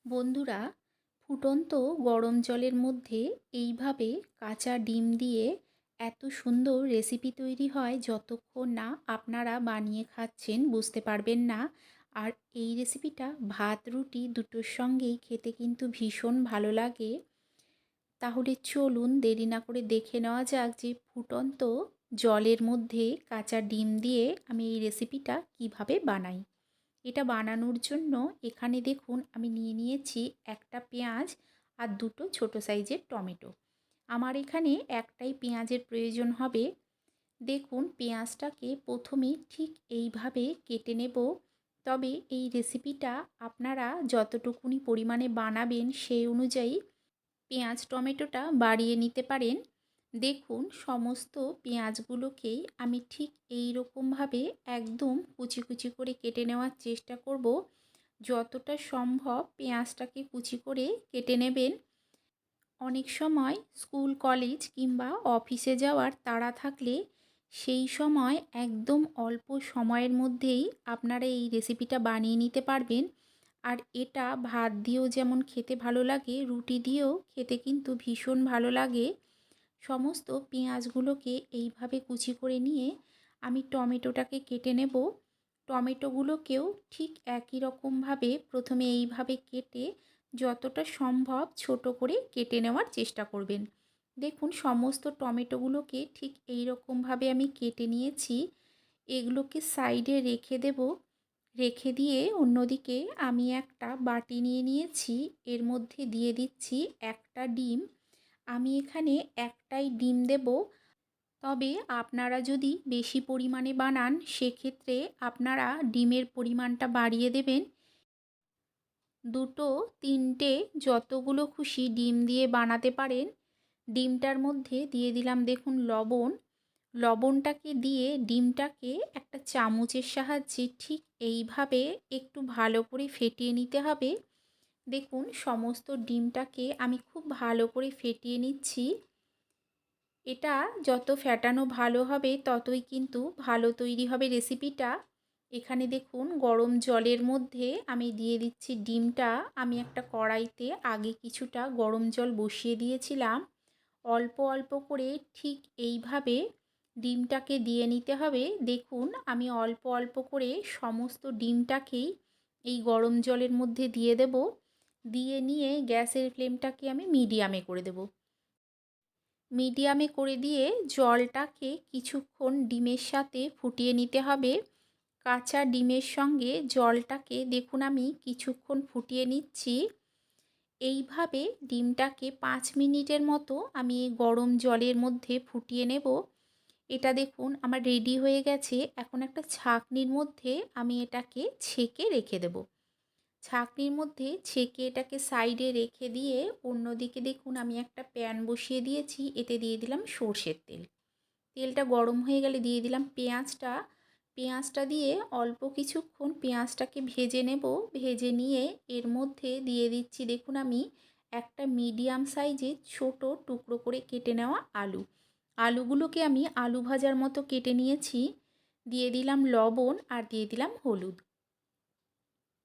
বন্ধুরা, ফুটন্ত গরম জলের মধ্যে এইভাবে কাঁচা ডিম দিয়ে এত সুন্দর রেসিপি তৈরি হয়, যতক্ষণ না আপনারা বানিয়ে খাচ্ছেন বুঝতে পারবেন না। আর এই রেসিপিটা ভাত রুটি দুটোর সঙ্গেই খেতে কিন্তু ভীষণ ভালো লাগে। তাহলে চলুন দেরি না করে দেখে নেওয়া যাক যে ফুটন্ত জলের মধ্যে কাঁচা ডিম দিয়ে আমি এই রেসিপিটা কিভাবে বানাই। এটা বানানোর জন্য এখানে দেখুন আমি নিয়ে নিয়েছি একটা পেঁয়াজ আর দুটো ছোট সাইজের টমেটো। আমার এখানে একটাই পেঁয়াজের প্রয়োজন হবে। দেখুন পেঁয়াজটাকে প্রথমে ঠিক এইভাবে কেটে নেব। তবে এই রেসিপিটা আপনারা যতটুকুনি পরিমাণে বানাবেন সেই অনুযায়ী পেঁয়াজ টমেটোটা বাড়িয়ে নিতে পারেন। দেখুন সমস্ত পেঁয়াজগুলোকেই আমি ঠিক এই রকমভাবে একদম কুচি কুচি করে কেটে নেওয়ার চেষ্টা করব। যতটা সম্ভব পেঁয়াজটাকে কুচি করে কেটে নেবেন। অনেক সময় স্কুল কলেজ কিংবা অফিসে যাওয়ার তাড়া থাকলে সেই সময় একদম অল্প সময়ের মধ্যেই আপনারা এই রেসিপিটা বানিয়ে নিতে পারবেন। আর এটা ভাত দিয়েও যেমন খেতে ভালো লাগে, রুটি দিয়েও খেতে কিন্তু ভীষণ ভালো লাগে। সমস্ত পেঁয়াজগুলোকে এইভাবে কুচি করে নিয়ে আমি টমেটোটাকে কেটে নেব। টমেটোগুলোকেও ঠিক একই রকমভাবে প্রথমে এইভাবে কেটে যতটা সম্ভব ছোট করে কেটে নেওয়ার চেষ্টা করবেন। দেখুন সমস্ত টমেটোগুলোকে ঠিক এই রকমভাবে আমি কেটে নিয়েছি। এগুলোকে সাইডে রেখে দেব। রেখে দিয়ে অন্যদিকে আমি একটা বাটি নিয়ে নিয়েছি। এর মধ্যে দিয়ে দিচ্ছি একটা ডিম। আমি এখানে একটাই ডিম দেব। তবে আপনারা যদি বেশি পরিমাণে বানান সেক্ষেত্রে আপনারা ডিমের পরিমাণটা বাড়িয়ে দেবেন। দুটো তিনটে যতগুলো খুশি ডিম দিয়ে বানাতে পারেন। ডিমটার মধ্যে দিয়ে দিলাম দেখুন লবণ। লবণটাকে দিয়ে ডিমটাকে একটা চামচের সাহায্যে ঠিক এইভাবে একটু ভালো করে ফেটিয়ে নিতে হবে। দেখুন সমস্ত ডিমটাকে আমি খুব ভালো করে ফেটিয়ে নিচ্ছি। এটা যত ফ্যাটানো ভালো হবে ততই কিন্তু ভালো তৈরি হবে রেসিপিটা। এখানে দেখুন গরম জলের মধ্যে আমি দিয়ে দিচ্ছি ডিমটা। আমি একটা কড়াইতে আগে কিছুটা গরম জল বসিয়ে দিয়েছিলাম। অল্প অল্প করে ঠিক এইভাবে ডিমটাকে দিয়ে নিতে হবে। দেখুন আমি অল্প অল্প করে সমস্ত ডিমটাকেই এই গরম জলের মধ্যে দিয়ে দেব। দিয়ে নিয়ে গ্যাসের ফ্লেমটাকে আমি মিডিয়ামে করে দেব। মিডিয়ামে করে দিয়ে জলটাকে কিছুক্ষণ ডিমের সাথে ফুটিয়ে নিতে হবে। কাঁচা ডিমের সঙ্গে জলটাকে দেখুন আমি কিছুক্ষণ ফুটিয়ে নিচ্ছি। এইভাবে ডিমটাকে 5 মিনিটের মতো আমি গরম জলের মধ্যে ফুটিয়ে নেব। এটা দেখুন আমার রেডি হয়ে গেছে। এখন একটা ছাঁকনির মধ্যে আমি এটাকে ছেঁকে রেখে দেব। ছাঁকনির মধ্যে ছেঁকে এটাকে সাইডে রেখে দিয়ে অন্যদিকে দেখুন আমি একটা প্যান বসিয়ে দিয়েছি। এতে দিয়ে দিলাম সর্ষের তেল। তেলটা গরম হয়ে গেলে দিয়ে দিলাম পেঁয়াজটা। পেঁয়াজটা দিয়ে অল্প কিছুক্ষণ পেঁয়াজটাকে ভেজে নেব। ভেজে নিয়ে এর মধ্যে দিয়ে দিচ্ছি দেখুন আমি একটা মিডিয়াম সাইজের ছোট টুকরো করে কেটে নেওয়া আলু। আলুগুলোকে আমি আলু ভাজার মতো কেটে নিয়েছি। দিয়ে দিলাম লবণ আর দিয়ে দিলাম হলুদ।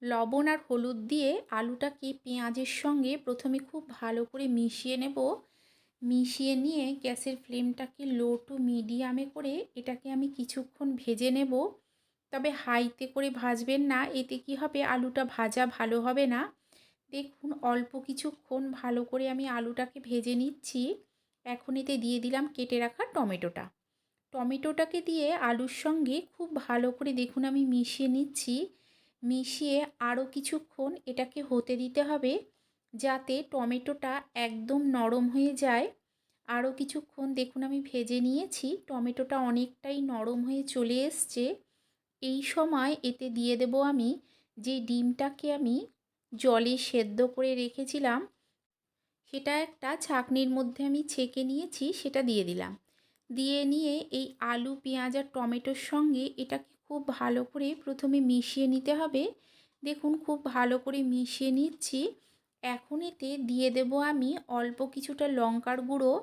লবণ আর হলুদ দিয়ে আলুটাকে পেঁয়াজের সঙ্গে প্রথমে খুব ভালো করে মিশিয়ে নেব। মিশিয়ে নিয়ে গ্যাসের ফ্লেমটাকে লো টু মিডিয়ামে করে এটাকে আমি কিছুক্ষণ ভেজে নেব। তবে হাইতে করে ভাজবেন না, এতে কি হবে আলুটা ভাজা ভালো হবে না। দেখুন অল্প কিছুক্ষণ ভালো করে আমি আলুটাকে ভেজে নিচ্ছি। এখন এতে দিয়ে দিলাম কেটে রাখা টমেটোটা। টমেটোটাকে দিয়ে আলুর সঙ্গে খুব ভালো করে দেখুন আমি মিশিয়ে নিচ্ছি। মিশিয়ে আরও কিছুক্ষণ এটাকে হতে দিতে হবে যাতে টমেটোটা একদম নরম হয়ে যায়। আরও কিছুক্ষণ দেখুন আমি ভেজে নিয়েছি। টমেটোটা অনেকটাই নরম হয়ে চলে এসছে। এই সময় এতে দিয়ে দেব আমি যে ডিমটাকে আমি জলে সেদ্ধ করে রেখেছিলাম, সেটা একটা ছাঁকনির মধ্যে আমি ছেঁকে নিয়েছি, সেটা দিয়ে দিলাম। দিয়ে নিয়ে এই আলু পেঁয়াজ আর টমেটোর সঙ্গে এটাকে খুব ভালো করে প্রথমে মিশিয়ে নিতে হবে। দেখুন খুব ভালো করে মিশিয়ে নিচ্ছি। এখন এতে দিয়ে দেব আমি অল্প কিছুটা লঙ্কার গুঁড়ো।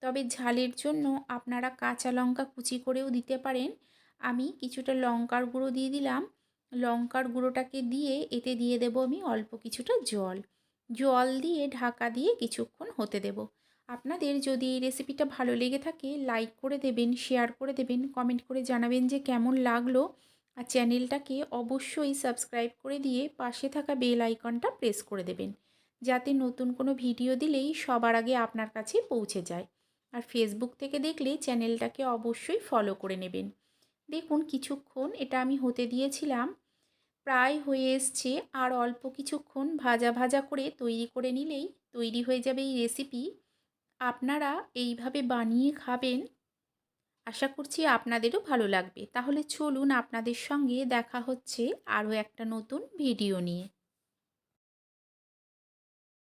তবে ঝালের জন্য আপনারা কাঁচা লঙ্কা কুচি করেও দিতে পারেন। আমি কিছুটা লঙ্কার গুঁড়ো দিয়ে দিলাম। লঙ্কার গুঁড়োটাকে দিয়ে এতে দিয়ে দেব আমি অল্প কিছুটা জল। জল দিয়ে ঢাকা দিয়ে কিছুক্ষণ হতে দেব। আপনাদের যদি এই রেসিপিটা ভালো লেগে থাকে লাইক করে দেবেন, শেয়ার করে দেবেন, কমেন্ট করে জানাবেন যে কেমন লাগলো। আর চ্যানেলটাকে অবশ্যই সাবস্ক্রাইব করে দিয়ে পাশে থাকা বেল আইকনটা প্রেস করে দেবেন, যাতে নতুন কোনো ভিডিও দিলেই সবার আগে আপনার কাছে পৌঁছে যায়। আর ফেসবুক থেকে দেখলে চ্যানেলটাকে অবশ্যই ফলো করে নেবেন। দেখুন কিছুক্ষণ এটা আমি হতে দিয়েছিলাম, প্রায় হয়ে এসছে। আর অল্প কিছুক্ষণ ভাজা ভাজা করে তৈরি করে নিলেই তৈরি হয়ে যাবে এই রেসিপি। আপনারা এইভাবে বানিয়ে খাবেন, আশা করছি আপনাদেরও ভালো লাগবে। তাহলে চলুন আপনাদের সঙ্গে দেখা হচ্ছে আরও একটা নতুন ভিডিও নিয়ে।